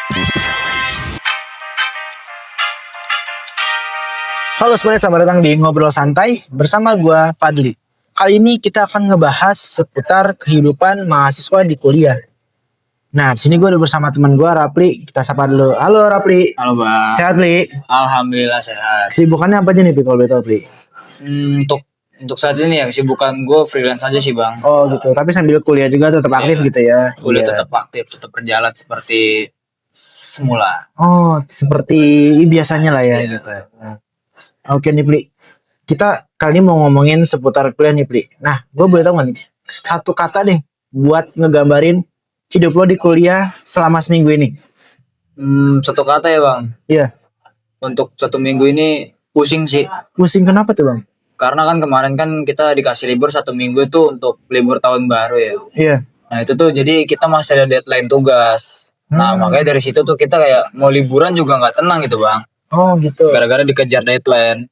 Halo semuanya, selamat datang di Ngobrol Santai bersama gua Fadli. Kali ini kita akan ngebahas seputar kehidupan mahasiswa di kuliah. Nah, di sini gue udah bersama teman gue Rapli. Kita sapa dulu. Halo Rapli. Halo Bang. Sehat Li? Alhamdulillah sehat. Kesibukannya apa aja nih Pi, kalau boleh tahu Pi? Untuk saat ini ya kesibukan gue freelance aja sih Bang. Oh gitu. Tapi sambil kuliah juga tetap aktif gitu ya? Kuliah Iya. tetap aktif, tetap berjalan seperti semula. Oh, seperti biasanya lah ya gitu. Oke nih Pli. Kita kali ini mau ngomongin seputar kuliah nih Pli. Nah, gue boleh tahu nggak nih satu kata deh buat ngegambarin hidup lo di kuliah selama seminggu ini? Satu kata ya Bang. Iya. Untuk 1 minggu ini pusing sih. Pusing kenapa tuh Bang? Karena kan kemarin kan kita dikasih libur 1 minggu itu untuk libur tahun baru ya. Iya. Nah itu tuh jadi kita masih ada deadline tugas. Nah makanya dari situ tuh kita kayak mau liburan juga nggak tenang gitu Bang. Oh gitu. Gara-gara dikejar deadline.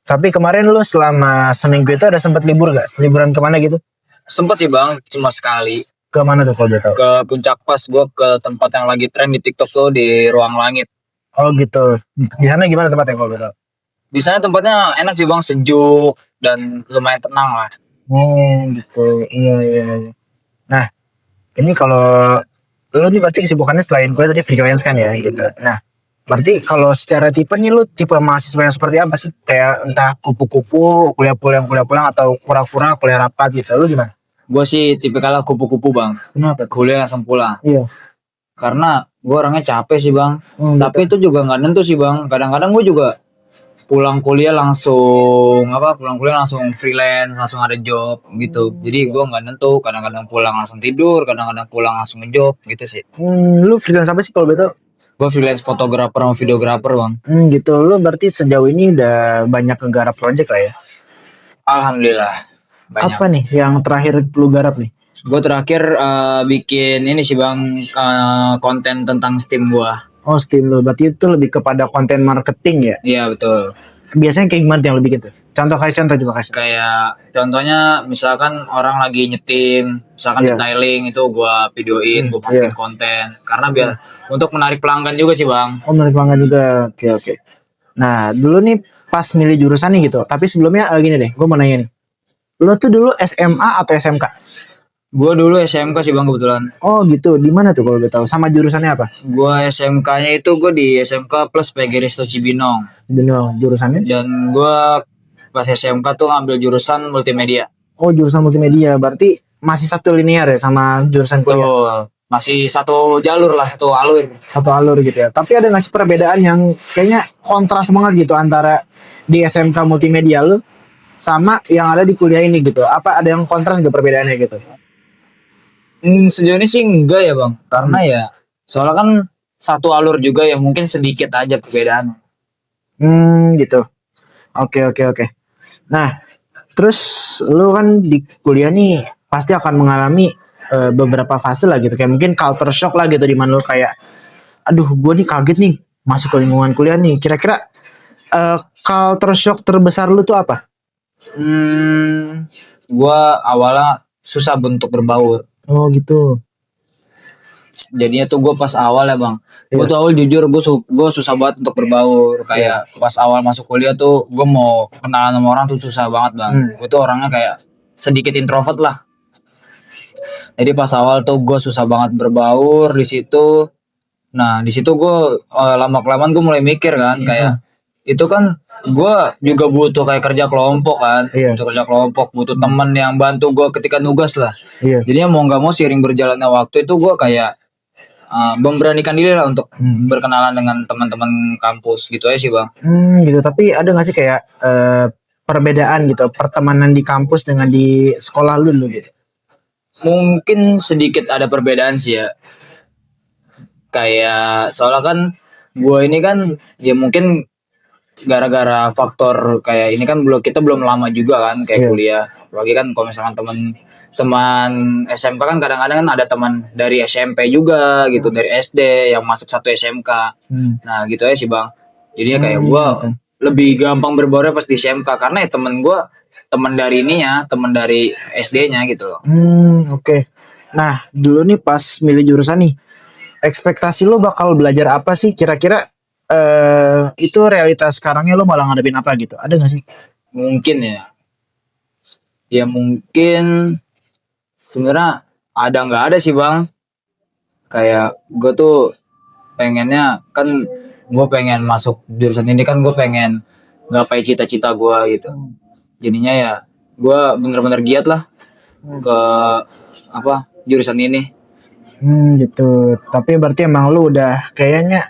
Tapi kemarin lu selama seminggu itu ada sempat libur gak? Liburan kemana gitu? Sempet sih Bang, cuma sekali. Ke mana tuh kalau boleh tahu? Ke Puncak Pas, gue ke tempat yang lagi tren di TikTok tuh di Ruang Langit. Oh gitu. Di sana gimana tempatnya kalau boleh tahu? Di sana tempatnya enak sih Bang, sejuk dan lumayan tenang lah. Oh gitu. Iya. Nah, ini kalau lu nih berarti kesibukannya selain kuliah tadi freelance kan ya gitu. Nah, berarti kalau secara tipe nih lu tipe mahasiswa yang seperti apa sih? Kayak entah kupu-kupu, kuliah pulang atau kura-kura kuliah rapat gitu. Lu gimana? Gue sih tipikal kupu-kupu Bang. Kenapa? Kuliah langsung pulang. Iya. Karena gue orangnya capek sih Bang. Tapi Gitu. itu juga nggak nentu sih Bang. Kadang-kadang gue juga pulang kuliah langsung freelance, langsung ada job gitu. Jadi gue nggak nentu. Kadang-kadang pulang langsung tidur, kadang-kadang pulang langsung ngejob gitu sih. Lu freelance apa sih kalau betul? Gue freelance fotografer sama videografer Bang. Gitu. Lu berarti sejauh ini udah banyak ngegarap project lah ya? Alhamdulillah banyak. Apa nih yang terakhir lu garap nih? Gue terakhir bikin ini sih Bang, konten tentang Steam gue. Oh Steam lu, berarti itu lebih kepada konten marketing ya? Iya betul. Biasanya kayak gimana yang lu bikin tuh? Contoh coba kasih. Kayak contohnya misalkan orang lagi nyetim, misalkan detailing itu gue videoin, gue bikin konten. Karena biar untuk menarik pelanggan juga sih Bang. Oh menarik pelanggan juga, oke. Nah dulu nih pas milih jurusan nih gitu, tapi sebelumnya gini deh, gue mau nanya nih. Lu tuh dulu SMA atau SMK? Gue dulu SMK sih Bang kebetulan. Oh gitu, di mana tuh kalau gue tahu? Sama jurusannya apa? Gue SMK-nya itu gue di SMK plus PG Risto Cibinong. Jurusannya? Dan gue pas SMK tuh ngambil jurusan multimedia. Oh jurusan multimedia, berarti masih satu linear ya sama jurusan kuliah? Betul. Masih satu jalur lah, satu alur. Satu alur gitu ya. Tapi ada nggak sih perbedaan yang kayaknya kontras banget gitu antara di SMK multimedia lu sama yang ada di kuliah ini gitu? Apa ada yang kontras gitu perbedaannya gitu? Sejauh ini sih enggak ya Bang, karena ya soalnya kan satu alur juga ya mungkin sedikit aja perbedaan. Gitu. Oke. Nah, terus lu kan di kuliah nih pasti akan mengalami beberapa fase lah gitu. Kayak mungkin culture shock lah gitu, di mana lu kayak, aduh gue nih kaget nih masuk ke lingkungan kuliah nih. Kira-kira culture shock terbesar lu tuh apa? Gue awalnya susah bentuk berbaur. Oh gitu. Jadinya tuh gue pas awal ya Bang, gue tuh awal jujur gue susah banget untuk berbaur. Kayak pas awal masuk kuliah tuh gue mau kenalan sama orang tuh susah banget Bang. Gue tuh orangnya kayak sedikit introvert lah. Jadi pas awal tuh gue susah banget berbaur di situ. Nah di situ gue lama kelamaan gue mulai mikir kan kayak itu kan gue juga butuh kayak kerja kelompok kan, butuh kerja kelompok, butuh temen yang bantu gue ketika nugas lah. Jadinya mau nggak mau seiring berjalannya waktu itu gue kayak memberanikan diri lah untuk berkenalan dengan teman-teman kampus gitu aja sih Bang. Gitu. Tapi ada nggak sih kayak perbedaan gitu pertemanan di kampus dengan di sekolah lu gitu? Mungkin sedikit ada perbedaan sih ya. Kayak soalnya kan gue ini kan ya mungkin gara-gara faktor kayak ini kan kita belum lama juga kan kayak kuliah. Apalagi kan kalau misalkan teman SMK kan kadang-kadang kan ada teman dari SMP juga gitu, dari SD yang masuk satu SMK. Nah gitu aja sih Bang. Jadinya kayak gue lebih gampang berbaur pas di SMK karena ya temen gue teman dari ininya, teman dari SD-nya gitu loh. Oke. Nah dulu nih pas milih jurusan nih, ekspektasi lu bakal belajar apa sih kira-kira, itu realitas sekarangnya lu malah ngadepin apa gitu, ada gak sih? Mungkin ya mungkin sebenarnya ada nggak ada sih bang. Kayak gue tuh pengennya kan, gue pengen masuk jurusan ini kan, gue pengen gapai cita-cita gue gitu. Jadinya ya gue bener-bener giat lah ke apa jurusan ini. Gitu. Tapi berarti emang lu udah kayaknya,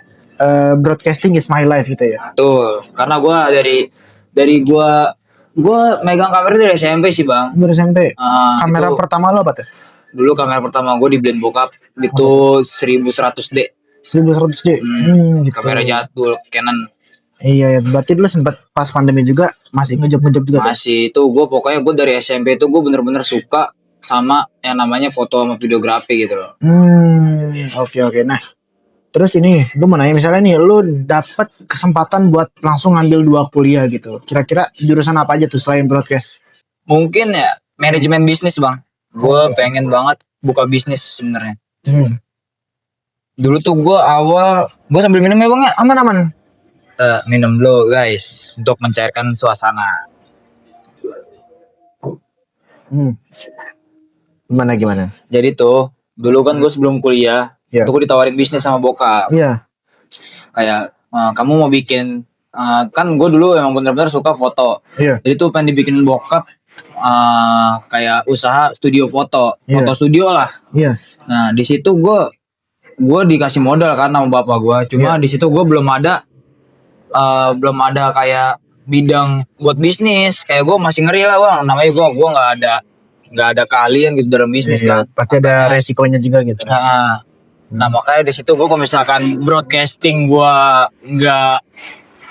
broadcasting is my life gitu ya. Tuh, karena gue dari gue megang kamera dari SMP sih bang. Baru SMP. Kamera Itu pertama lu apa tuh? dulu kamera pertama gue di Blend Bokap itu 1100D. 1100D. Gitu. Kamera jadul Canon. Iya, ya. Berarti dulu sempat pas pandemi juga masih ngejob-ngejob juga tuh. Masih itu gue pokoknya gue dari SMP itu gue bener-bener suka sama yang namanya foto sama videografi gitu loh. Oke. Nah, terus ini gue mau nanya, misalnya nih lu dapat kesempatan buat langsung ngambil 2 kuliah gitu. Kira-kira jurusan apa aja tuh selain broadcast? Mungkin ya manajemen bisnis bang. Gue pengen banget buka bisnis sebenarnya. Dulu tuh gue sambil minum ya bang ya. Aman. Minum dulu guys untuk mencairkan suasana. Gimana? Jadi tuh dulu kan gue sebelum kuliah Iya. tuh gue ditawarin bisnis sama bokap. Iya. Kayak kamu mau bikin, kan gue dulu emang bener-bener suka foto. Iya. Jadi tuh pengen dibikin bokap kayak usaha studio foto, Iya. foto studio lah. Iya. Nah di situ gue dikasih modal kan sama bapak gue. Cuma di situ gue belum ada kayak bidang buat bisnis. Kayak gue masih ngeri lah bang. Namanya gue nggak ada keahlian gitu dalam bisnis kan. Pasti ada resikonya juga gitu. Nah makanya di situ gue kalau misalkan broadcasting gue nggak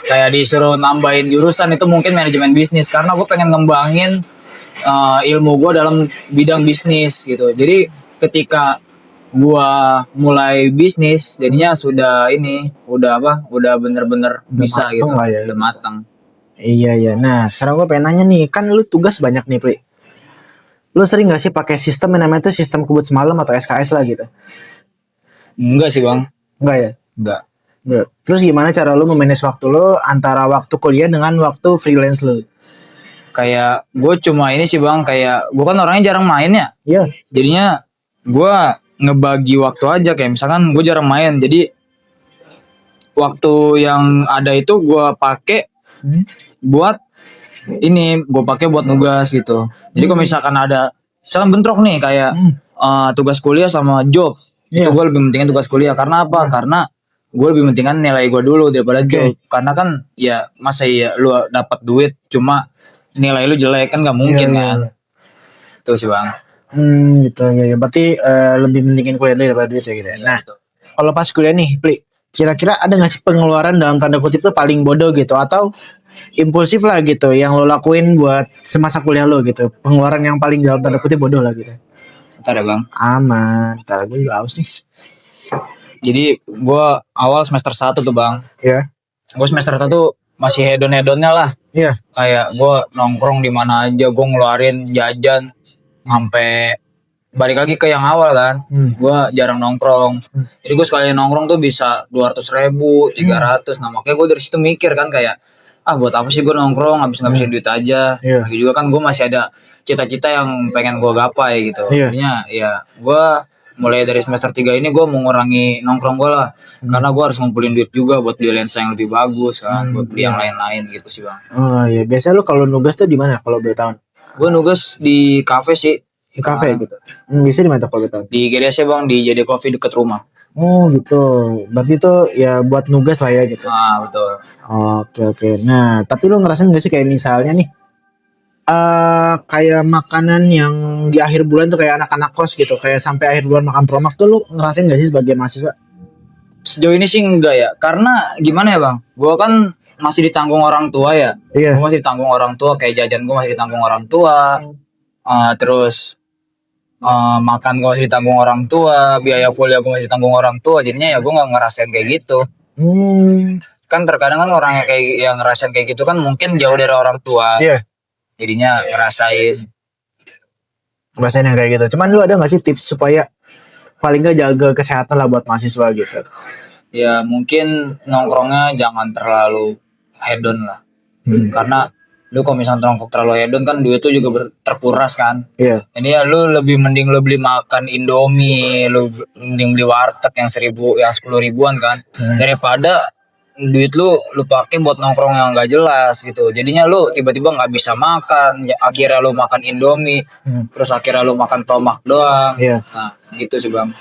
kayak disuruh nambahin jurusan, itu mungkin manajemen bisnis, karena gue pengen ngembangin ilmu gue dalam bidang bisnis gitu. Jadi ketika gue mulai bisnis jadinya udah bener-bener bisa mateng gitu lah ya. udah matang. Iya. Nah sekarang gue pengen nanya nih, kan lu tugas banyak nih Pri. Lu sering gak sih pakai sistem yang namanya itu sistem kebut semalam atau SKS lah gitu? Enggak sih bang. Enggak ya? Enggak. Terus gimana cara lu memanage waktu lu antara waktu kuliah dengan waktu freelance lu? Kayak gue cuma ini sih bang, kayak gue kan orangnya jarang main ya. Iya. Jadinya gue ngebagi waktu aja, kayak misalkan gue jarang main, jadi waktu yang ada itu gue pakai buat nugas gitu. Jadi kalau misalkan ada misalkan bentrok nih kayak tugas kuliah sama job, itu gue lebih pentingin tugas kuliah. Karena apa? Karena gue lebih pentingkan nilai gue dulu daripada job. Karena kan ya masa ya lu dapat duit cuma nilai lu jelek, kan nggak mungkin kan. Itu sih bang. Gitu ya. Berarti lebih pentingin kuliah dulu daripada duit ya gitu ya. Nah, kalau pas kuliah nih, Pli, kira-kira ada nggak sih pengeluaran dalam tanda kutip tuh paling bodoh gitu, atau impulsif lah gitu yang lo lakuin buat semasa kuliah lo gitu, pengeluaran yang paling dalam tanda kutip bodoh lah gitu? Ntar ya bang. Aman, ntar gue juga haus nih. Jadi gue awal semester 1 tuh bang. Iya. Gue semester 1 masih hedon-hedonnya lah. Iya. Kayak gue nongkrong di mana aja, gue ngeluarin jajan sampai balik lagi ke yang awal kan. Gue jarang nongkrong. Jadi gue sekali nongkrong tuh bisa 200.000, 300. Nah makanya gue dari situ mikir kan kayak, buat apa sih gue nongkrong ngabisin duit aja. Lagi juga kan gue masih ada cita-cita yang pengen gue gapai gitu. Jadinya ya gue mulai dari semester 3 ini gue mengurangi nongkrong gue lah. Karena gue harus ngumpulin duit juga buat beli lensa yang lebih bagus kan, buat beli yang lain-lain gitu sih bang. Oh iya, biasanya lu kalau nugas tuh di mana kalau boleh tahu? Gue nugas di kafe sih. Di kafe gitu. Biasanya di mana kalau boleh tahu? Di GDC bang, di JD Coffee deket rumah. Oh gitu. Berarti tuh ya buat nugas lah ya gitu. Betul. Oke. Nah, tapi lu ngerasain gak sih kayak misalnya nih, kayak makanan yang di akhir bulan tuh kayak anak-anak kos gitu, kayak sampai akhir bulan makan promak tuh, lu ngerasain gak sih sebagai mahasiswa? Sejauh ini sih enggak ya, karena gimana ya bang, gue kan masih ditanggung orang tua ya. Iya. Gue masih ditanggung orang tua, kayak jajan gue masih ditanggung orang tua. Terus makan gue masih ditanggung orang tua, biaya kuliah gue masih ditanggung orang tua. Jadinya ya gue nggak ngerasain kayak gitu. Kan terkadang kan orang yang ngerasain kayak gitu kan mungkin jauh dari orang tua. Iya. Jadinya ngerasain yang kayak gitu. Cuman lu ada nggak sih tips supaya paling nggak jaga kesehatan lah buat mahasiswa gitu. Ya mungkin nongkrongnya jangan terlalu hedon lah. Karena lu kalau misalnya nongkrong terlalu hedon kan duit tuh juga terkuras kan. Iya. Ini ya lu lebih mending lu beli makan Indomie, lu mending beli warteg yang 10 ribuan kan, daripada duit lu pakai buat nongkrong yang gak jelas gitu. Jadinya lu tiba-tiba nggak bisa makan, ya, akhirnya lu makan Indomie, terus akhirnya lu makan tomat doang. Iya. Nah gitu sih bang.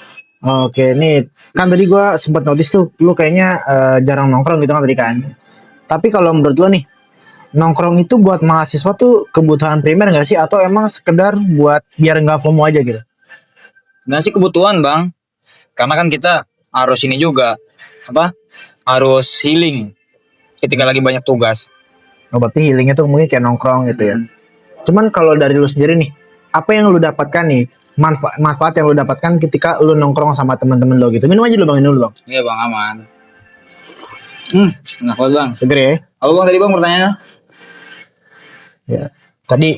Oke, nih kan tadi gua sempat notice tuh lu kayaknya jarang nongkrong gitu kan tadi kan. Tapi kalau menurut lu nih, nongkrong itu buat mahasiswa tuh kebutuhan primer nggak sih, atau emang sekedar buat biar nggak FOMO aja gitu? Nah sih kebutuhan bang, karena kan kita harus ini juga apa? Harus healing ketika lagi banyak tugas. Oh, berarti healingnya tuh mungkin kayak nongkrong gitu ya. Cuman kalau dari lu sendiri nih, apa yang lu dapatkan nih? Manfaat yang lu dapatkan ketika lu nongkrong sama teman-teman lo gitu. Minum aja lu bang, minum dulu bang. Iya bang, aman. Nah kalau bang, Seger ya. apa bang tadi bang pertanyaannya? Ya. Tadi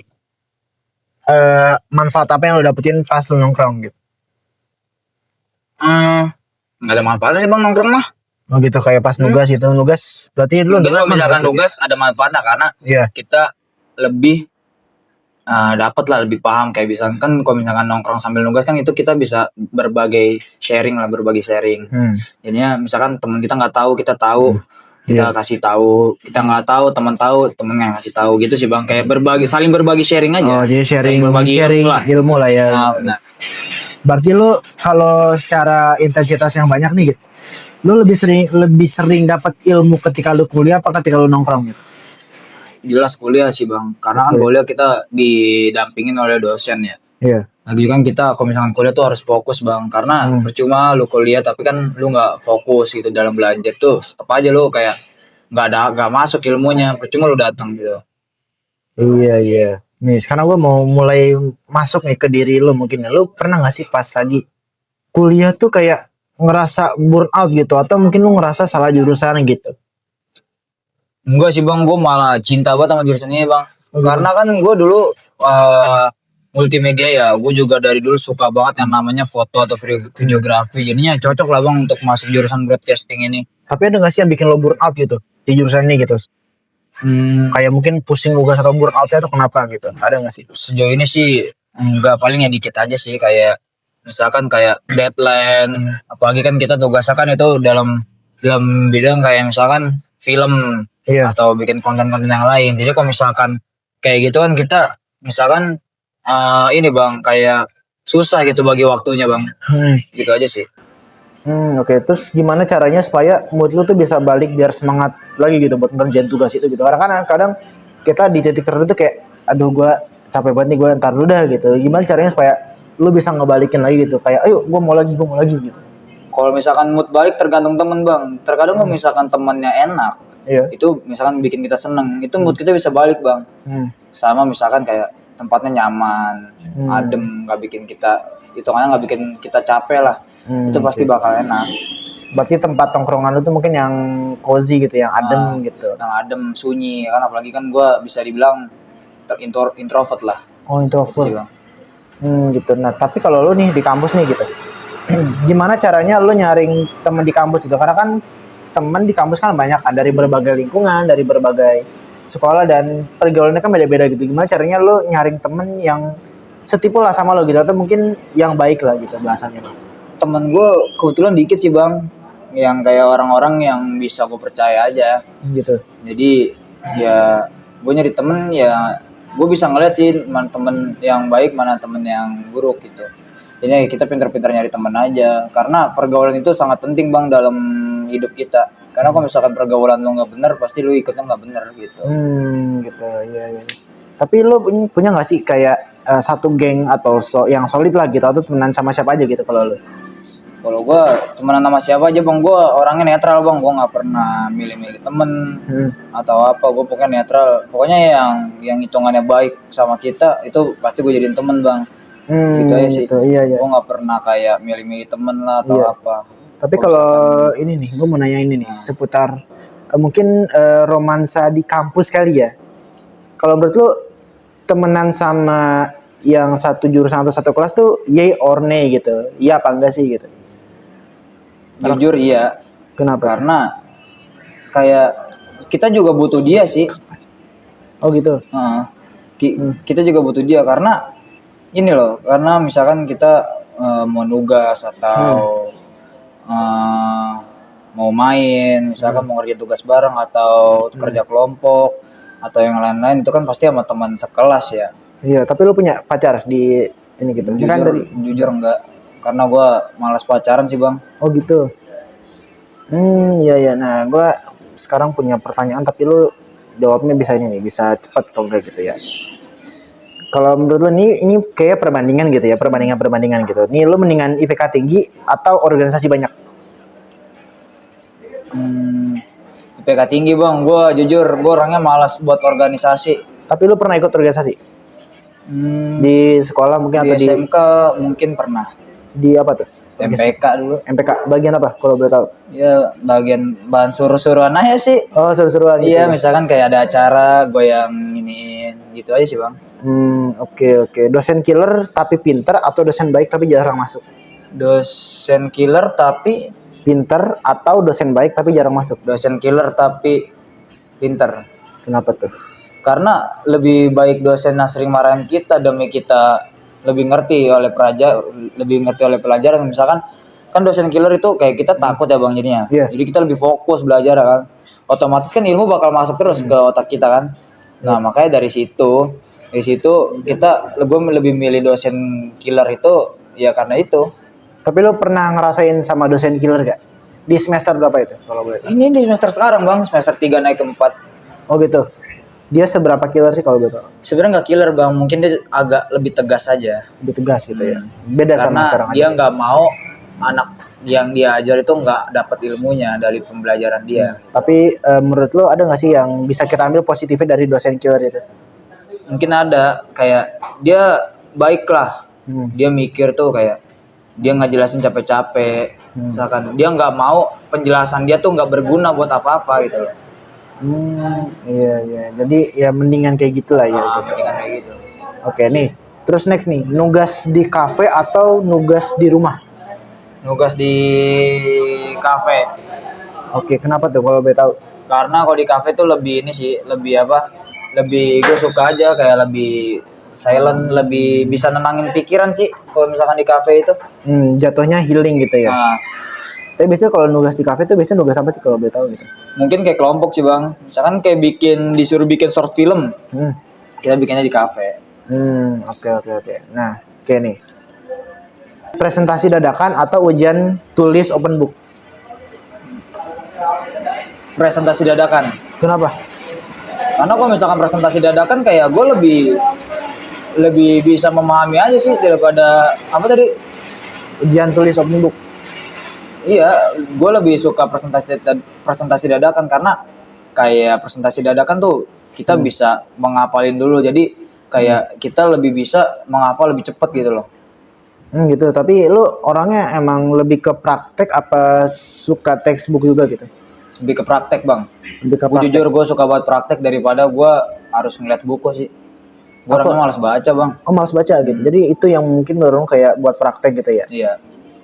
manfaat apa yang lu dapetin pas lu nongkrong gitu? Nggak ada manfaatnya sih bang nongkrong mah. Oh gitu, kayak pas nugas itu, nugas berarti lu Kalau misalkan tugas ada manfaatnya karena Iya. kita lebih dapat lah, lebih paham. Kayak bisa kan kalau misalkan nongkrong sambil nugas kan itu kita bisa berbagi sharing. Jadinya misalkan teman kita nggak tahu, kita tahu, kita kasih tahu, kita nggak tahu, teman yang kasih tahu gitu sih bang. Kayak saling berbagi sharing aja. Oh jadi sharing berbagi ilmu lah ya. Nah, berarti lu kalau secara intensitas yang banyak nih gitu, lu lebih sering dapat ilmu ketika lu kuliah apa ketika lu nongkrong gitu? jelas kuliah sih bang, karena kan kuliah kita didampingin oleh dosen ya. Iya. Lagi kan kita kalau misalkan kuliah tuh harus fokus bang, karena percuma lu kuliah tapi kan lu nggak fokus gitu dalam belajar tuh, apa aja lu kayak nggak masuk ilmunya, percuma lu datang gitu. Iya. Nih sekarang gue mau mulai masuk nih ke diri lu mungkin. Lu pernah nggak sih pas lagi kuliah tuh kayak ngerasa burn out gitu, atau mungkin lu ngerasa salah jurusan gitu? Enggak sih bang, gue malah cinta banget sama jurusan ini bang. Karena kan gue dulu multimedia ya, gue juga dari dulu suka banget yang namanya foto atau videografi. Jadinya cocok lah bang untuk masuk jurusan broadcasting ini. Tapi ada nggak sih yang bikin lo burn out gitu di jurusan ini gitu? Kayak mungkin pusing tugas atau burn outnya tuh kenapa gitu? Ada nggak sih? Sejauh ini sih enggak, paling ya dikit aja sih, kayak misalkan kayak deadline, apalagi kan kita tugasnya kan itu dalam bidang kayak misalkan film. Iya. Atau bikin konten-konten yang lain. Jadi kalau misalkan kayak gitu kan kita misalkan ini bang kayak susah gitu bagi waktunya bang. Gitu aja sih. Oke. Terus gimana caranya supaya mood lu tuh bisa balik biar semangat lagi gitu buat ngerjain tugas itu gitu? Karena kan kadang kita di titik tertentu kayak aduh gue capek banget nih, gue ntar dulu dah gitu. Gimana caranya supaya lu bisa ngebalikin lagi gitu, kayak ayo gue mau lagi gitu? Kalau misalkan mood balik tergantung temen bang. Terkadang kalau misalkan temennya enak, itu misalkan bikin kita seneng, itu mood kita bisa balik bang. Sama misalkan kayak tempatnya nyaman, adem, nggak bikin kita nggak bikin kita capek lah, itu pasti bakal enak. Berarti tempat tongkrongan lu tuh mungkin yang cozy gitu, yang adem gitu. Yang adem, sunyi kan, apalagi kan gue bisa dibilang introvert lah. Oh introvert. Gitu, bang. Gitu. Nah tapi kalau lu nih di kampus nih gitu, gimana caranya lu nyaring teman di kampus gitu? Karena kan teman di kampus kan banyak kan, dari berbagai lingkungan, dari berbagai sekolah, dan pergaulannya kan beda-beda gitu. Gimana caranya lu nyaring temen yang setipe lah sama lo gitu, atau mungkin yang baik lah gitu bahasanya? Temen gue kebetulan dikit sih bang, yang kayak orang-orang yang bisa gue percaya aja gitu. Jadi ya gue nyari temen ya, gue bisa ngeliat sih mana temen yang baik, mana temen yang buruk gitu. Jadi kita pintar-pintar nyari temen aja, karena pergaulan itu sangat penting bang dalam hidup kita. Karena kalau misalkan pergaulan lo nggak benar, pasti lo ikutnya nggak benar gitu. Gitu, iya. Tapi lo punya nggak sih kayak satu geng atau yang solid lah gitu, atau temenan sama siapa aja gitu kalau lo? Kalau gue temenan sama siapa aja bang, gue orangnya netral bang, gue nggak pernah milih-milih temen atau apa, gue pokoknya netral. Pokoknya yang hitungannya baik sama kita itu pasti gue jadiin temen bang. Gitu aja sih. Iya. Gue nggak pernah kayak milih-milih temen lah atau apa. Tapi kalau ini nih, gue mau nanya ini nih seputar mungkin romansa di kampus kali ya. Kalau menurut lo temenan sama yang satu jurusan atau satu kelas tuh yay or nay gitu. Iya apa enggak sih gitu. Jujur iya, Kenapa? karena kayak kita juga butuh dia sih. Oh gitu. Heeh. Kita juga butuh dia karena ini loh, karena misalkan kita mau nugas atau eh, mau main, misalkan mau ngerjain tugas bareng atau kerja kelompok atau yang lain-lain itu kan pasti sama teman sekelas ya. Iya, tapi lu punya pacar di ini gitu. Ini kan dari Jujur enggak, karena gua malas pacaran sih bang. oh gitu. Iya ya. Nah, gua sekarang punya pertanyaan tapi lu jawabnya bisa ini nih, bisa cepat atau enggak gitu ya. Kalau menurut lu ini kayak perbandingan gitu ya, perbandingan gitu. Nih lu mendingan IPK tinggi atau organisasi banyak? IPK tinggi bang, gua jujur gua orangnya malas buat organisasi. Tapi lu pernah ikut organisasi? Di sekolah mungkin Di atau SMK mungkin pernah. di apa tuh? MPK dulu. MPK bagian apa kalau boleh tahu? Ya bagian bahan suruh-suruhan aja sih. Oh, seru-seruan gitu. Iya, misalkan kayak ada acara, gue yang iniin gitu aja sih bang. Oke. Dosen killer tapi pinter atau dosen baik tapi jarang masuk? Dosen killer tapi Pinter atau dosen baik tapi jarang masuk? dosen killer tapi pinter. Kenapa tuh? Karena lebih baik dosen yang sering marahin kita demi kita lebih ngerti oleh pelajaran. Misalkan kan dosen killer itu kayak kita takut ya bang jadinya. Iya. Jadi kita lebih fokus belajar kan. Otomatis kan ilmu bakal masuk terus ke otak kita kan. Nah makanya dari situ gue lebih milih dosen killer itu ya karena itu. Tapi lo pernah ngerasain sama dosen killer gak? Di semester berapa itu kalau boleh tahu? Ini di semester sekarang bang, semester 3 naik ke 4. Oh gitu. Dia seberapa killer sih kalau boleh tahu? Sebenarnya nggak killer bang, mungkin dia agak lebih tegas aja. Lebih tegas gitu ya. Beda Karena sama cara dia ngajar. nggak mau anak yang dia ajar itu nggak dapat ilmunya dari pembelajaran dia. Tapi menurut lo ada gak sih yang bisa kita ambil positifnya dari dosen killer itu? Mungkin ada kayak dia baik lah, dia mikir tuh kayak dia ngejelasin capek-capek. Misalkan dia nggak mau penjelasan dia tuh nggak berguna buat apa-apa gitu loh. Iya. Jadi ya mendingan kayak gitulah ya. Gitu. Mendingan kayak gitu. Oke nih. Terus next nih, nugas di kafe atau nugas di rumah? Nugas di kafe. Oke, kenapa tuh kalau boleh tahu? Karena kalau di kafe tuh lebih ini sih, lebih apa? Lebih gue suka aja kayak lebih silent, lebih bisa nenangin pikiran sih kalau misalkan di kafe itu. Jatuhnya healing gitu ya. Nah, Tapi biasanya kalau nugas di kafe tuh biasanya nugas apa sih kalau boleh tahu gitu? mungkin kayak kelompok sih bang. Misalkan kayak disuruh bikin short film, kita bikinnya di kafe. Oke. Nah, oke nih. Presentasi dadakan atau ujian tulis open book? Presentasi dadakan. Kenapa? Karena kalau misalkan presentasi dadakan kayak gue lebih bisa memahami aja sih daripada apa tadi? Ujian tulis open book. Iya, gue lebih suka presentasi dadakan karena kayak presentasi dadakan tuh kita bisa menghafalin dulu. Jadi kayak kita lebih bisa menghafal lebih cepat gitu loh. Gitu. Tapi lu orangnya emang lebih ke praktek apa suka textbook juga gitu? Lebih ke praktek bang. Lebih ke Gue jujur gue suka buat praktek daripada gue harus ngeliat buku sih. Gue orangnya malas baca bang. Oh, malas baca gitu. Jadi itu yang mungkin dorong kayak buat praktek gitu ya? Iya.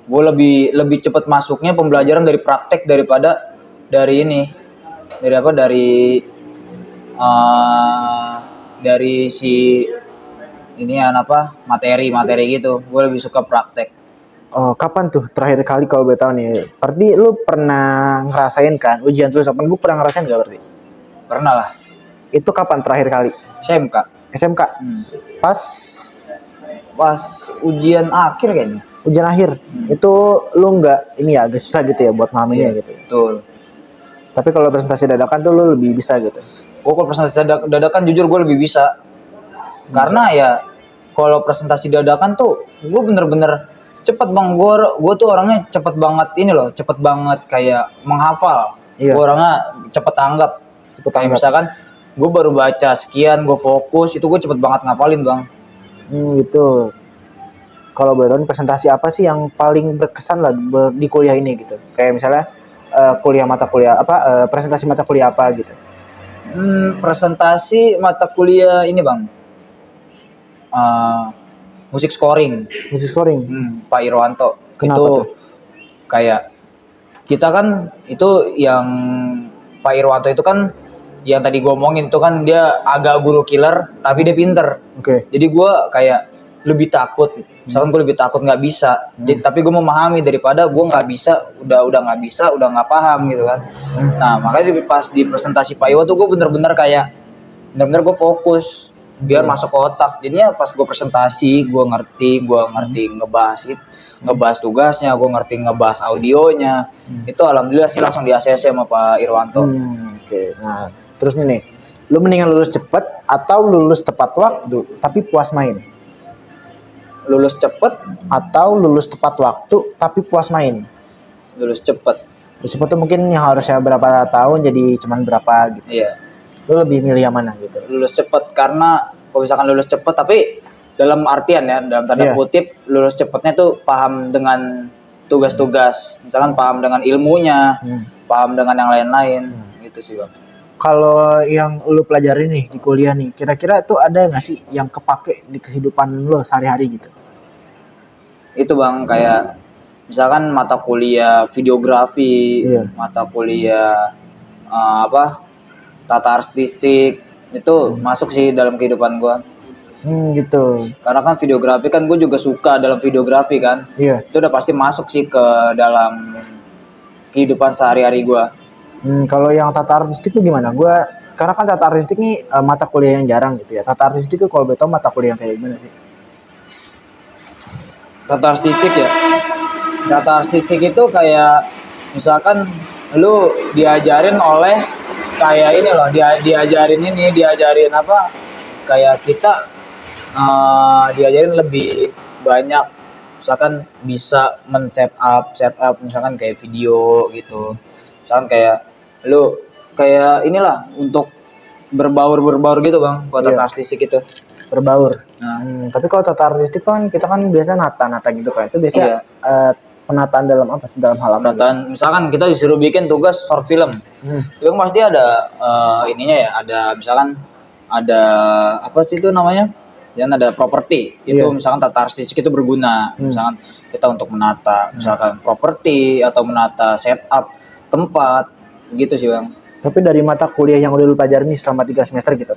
Gue lebih cepat masuknya pembelajaran dari praktek daripada dari ini. Dari apa? Dari si ini apa? Materi gitu. Gue lebih suka praktek. Oh, kapan tuh terakhir kali kalau boleh tahu nih? Berarti lu pernah ngerasain kan ujian tulis open book, pernah ngerasain gak berarti? Pernah lah. Itu kapan terakhir kali? SMK. SMK? Pas Ujian akhir kayaknya. ujian akhir. Itu lu nggak ini ya agak susah gitu ya buat memahaminya gitu. Betul. Tapi kalau presentasi dadakan tuh lu lebih bisa gitu. Gue kalau presentasi dadakan jujur gue lebih bisa. Karena ya kalau presentasi dadakan tuh gue bener-bener cepet bang. Gue tuh orangnya cepet banget ini loh, cepet banget kayak menghafal. Iya. Gue orangnya cepet tanggap. Kayak misalkan gue baru baca sekian, gue fokus, itu gue cepet banget ngapalin bang. Gitu. Kalau boleh tahu presentasi apa sih yang paling berkesan lah di kuliah ini gitu? Kayak misalnya presentasi mata kuliah apa gitu? Presentasi mata kuliah ini bang. musik scoring. Musik scoring. Pak Irwanto. Kenapa Itu tuh? kayak kita kan itu yang Pak Irwanto itu kan yang tadi gue omongin itu kan dia agak guru killer tapi dia pinter. Oke. Jadi gue kayak lebih takut, misalkan gue lebih takut nggak bisa, jadi, tapi gue memahami daripada gue nggak bisa, udah nggak bisa, udah nggak paham gitu kan. Nah makanya pas di presentasi Pak Iwa tuh gue bener-bener gue fokus biar masuk ke otak. Jadinya pas gue presentasi gue ngerti ngebahas tugasnya, gue ngerti ngebahas audionya. Itu alhamdulillah sih langsung di ACC sama Pak Irwanto. Oke. Nah terus nih, lu mendingan lulus cepet atau lulus tepat waktu tapi puas main? Lulus cepet Atau lulus tepat waktu tapi puas main? lulus cepet. Lulus cepet tuh mungkin yang harusnya berapa tahun jadi cuman berapa gitu. Iya, Lu lebih milih yang mana gitu? lulus cepet karena kalau misalkan lulus cepet tapi dalam artian ya, dalam tanda Iya. kutip lulus cepetnya tuh paham dengan tugas-tugas, misalkan paham dengan ilmunya, paham dengan yang lain-lain, gitu sih bang. Kalau yang lu pelajari nih di kuliah nih, kira-kira tuh ada nggak sih yang kepake di kehidupan lu sehari-hari gitu? Itu bang kayak misalkan mata kuliah videografi, Iya. mata kuliah tata artistik itu masuk sih dalam kehidupan gua. Gitu. Karena kan videografi kan gue juga suka dalam videografi kan. Iya. Itu udah pasti masuk sih ke dalam kehidupan sehari-hari gue. Kalau yang tata artistik tuh gimana? Karena kan tata artistik nih mata kuliah yang jarang gitu ya. Tata artistik tuh kalau betul mata kuliah yang kayak gimana sih? Tata artistik ya. Tata artistik itu kayak misalkan lu diajarin oleh kayak ini loh, diajarin apa? Kayak kita diajarin lebih banyak, misalkan bisa setup misalkan kayak video gitu. Misalkan kayak lu kayak inilah untuk berbaur gitu bang, kalau tata artistik itu. Berbaur. Nah, Tapi kalau tata artistik kan kita kan biasa nata gitu kan. Itu biasa Iya. penataan dalam apa sih? Dalam hal apa? penataan misalkan kita disuruh bikin tugas short film, itu kan pasti ada ininya ya, ada misalkan ada apa sih itu namanya? Yang ada properti itu. Iya. Misalkan tata artistik itu berguna, misalkan kita untuk menata misalkan properti atau menata setup tempat gitu sih bang. Tapi dari mata kuliah yang udah lu pelajari nih selama 3 semester gitu,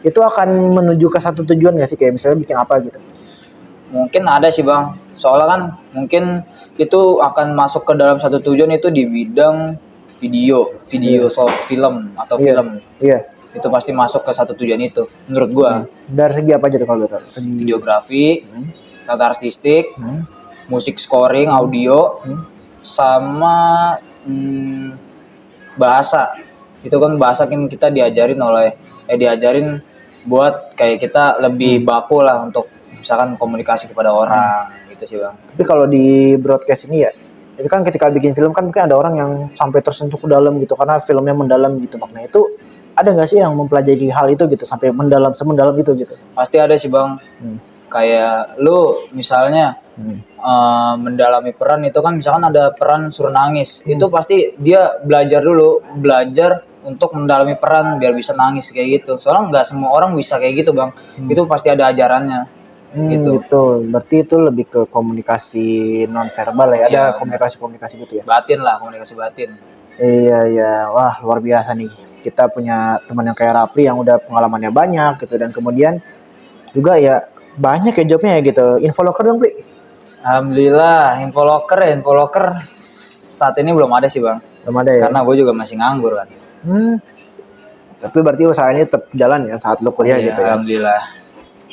itu akan menuju ke satu tujuan gak sih? Kayak misalnya bikin apa gitu? Mungkin ada sih bang, soalnya kan mungkin itu akan masuk ke dalam satu tujuan itu di bidang video short film atau film. Iya. Itu pasti masuk ke satu tujuan itu menurut gua. Dari segi apa aja tuh kalau gitu? Segi Videografi, tata artistik, musik scoring, audio, sama bahasa. Itu kan bahasa kan kita diajarin buat kayak kita lebih baku lah untuk misalkan komunikasi kepada orang gitu sih bang. Tapi kalau di broadcast ini ya, itu kan ketika bikin film kan mungkin ada orang yang sampai tersentuh ke dalam gitu karena filmnya mendalam gitu. Maknanya itu ada nggak sih yang mempelajari hal itu gitu sampai semendalam itu gitu? Pasti ada sih bang. Kayak lu misalnya mendalami peran itu kan, misalkan ada peran suruh nangis, itu pasti dia belajar untuk mendalami peran biar bisa nangis kayak gitu. Soalnya nggak semua orang bisa kayak gitu bang. Itu pasti ada ajarannya. Gitu. Berarti itu lebih ke komunikasi non verbal ya. Ada Iya, komunikasi gitu ya. Komunikasi batin. Iya. Wah, luar biasa nih. Kita punya teman yang kayak Rapli yang udah pengalamannya banyak gitu, dan kemudian juga ya banyak ya jobnya ya gitu. Infoloker dong, Pli. Alhamdulillah, infoloker saat ini belum ada sih bang. Belum ada ya. Karena gue juga masih nganggur kan. Tapi berarti usahanya tetap jalan ya saat lu kuliah gitu ya. Alhamdulillah.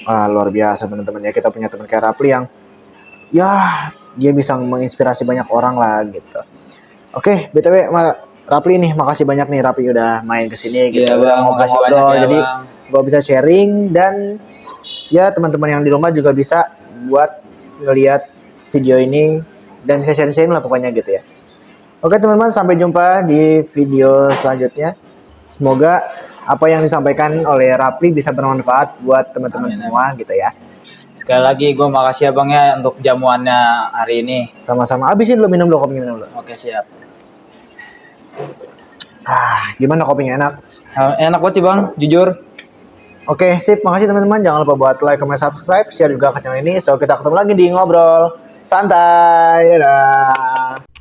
Wah, luar biasa teman-teman ya. Kita punya teman kayak Rapli yang ya dia bisa menginspirasi banyak orang lah gitu. Oke, BTW Rapli nih, makasih banyak nih Rapli udah main kesini gitu. Iya bang, makasih banyak ya Jadi bang. gue bisa sharing, dan ya teman-teman yang di rumah juga bisa buat ngelihat video ini dan bisa sharing lah pokoknya gitu ya. Oke teman-teman, sampai jumpa di video selanjutnya. Semoga apa yang disampaikan oleh Rapli bisa bermanfaat buat teman-teman semua gitu ya. Sekali lagi gue makasih ya bang ya untuk jamuannya hari ini. Sama-sama. Habisin dulu, minum dulu. Oke siap. Gimana kopinya, enak? Enak banget sih bang, jujur. Oke, sip. Makasih teman-teman. Jangan lupa buat like, comment, subscribe, share juga ke channel ini. So, kita ketemu lagi di Ngobrol Santai. Dadah.